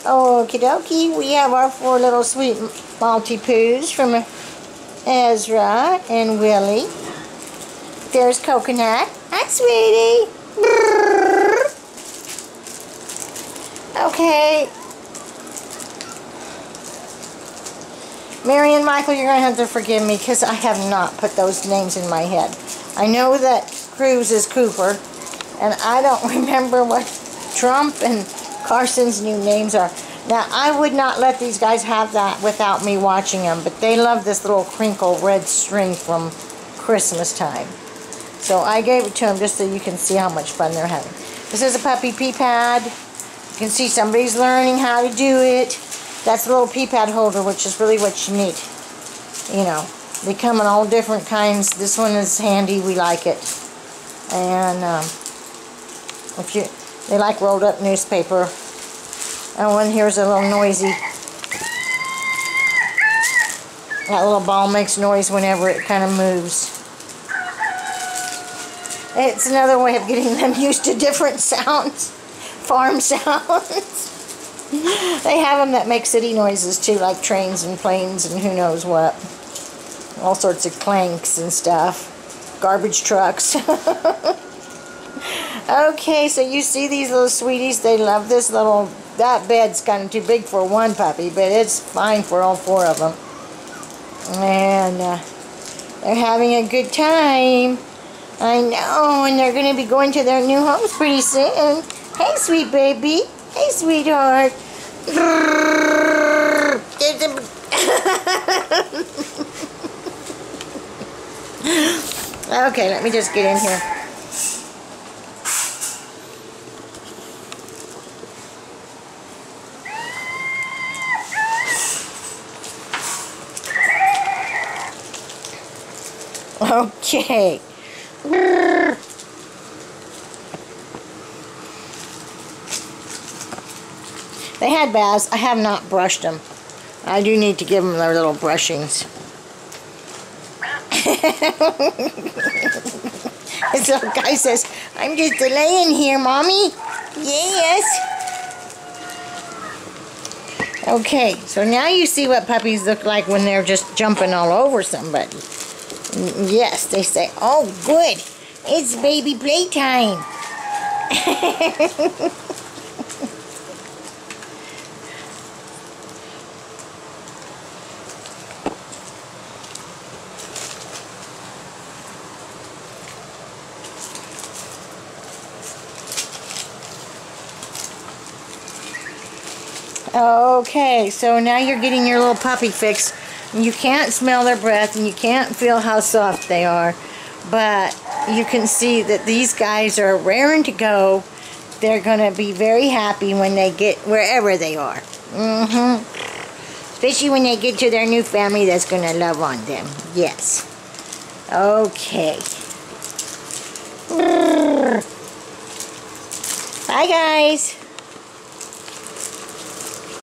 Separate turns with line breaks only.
Okie dokie, we have our 4 little sweet Maltipoos from Ezra and Willie. There's Coconut. Hi, sweetie. Okay. Mary and Michael, you're going to have to forgive me because I have not put those names in my head. I know that Cruz is Cooper, and I don't remember what Trump and Carson's new names are. Now, I would not let these guys have that without me watching them, but they love this little crinkle red string from Christmas time. So I gave it to them just so you can see how much fun they're having. This is a puppy pee pad. You can see somebody's learning how to do it. That's a little pee pad holder, which is really what you need. You know, they come in all different kinds. This one is handy. We like it. And they like rolled up newspaper. And one here's a little noisy. That little ball makes noise whenever it kind of moves. It's another way of getting them used to different sounds. Farm sounds. They have them that make city noises too, like trains and planes and who knows what. All sorts of clanks and stuff. Garbage trucks. Okay, so you see these little sweeties, they love this little, that bed's kind of too big for one puppy, but it's fine for all 4 of them. And they're having a good time. I know, and they're going to be going to their new homes pretty soon. Hey, sweet baby. Hey, sweetheart. Okay, let me just get in here. Okay. They had baths. I have not brushed them. I do need to give them their little brushings. This little guy says, I'm just laying here, Mommy. Yes. Okay, so now you see what puppies look like when they're just jumping all over somebody. Yes, they say, oh, good. It's baby playtime. Okay, so now you're getting your little puppy fix. You can't smell their breath and you can't feel how soft they are, but you can see that these guys are raring to go. They're going to be very happy when they get wherever they are. Especially when they get to their new family that's going to love on them. Yes. Okay. Bye, guys.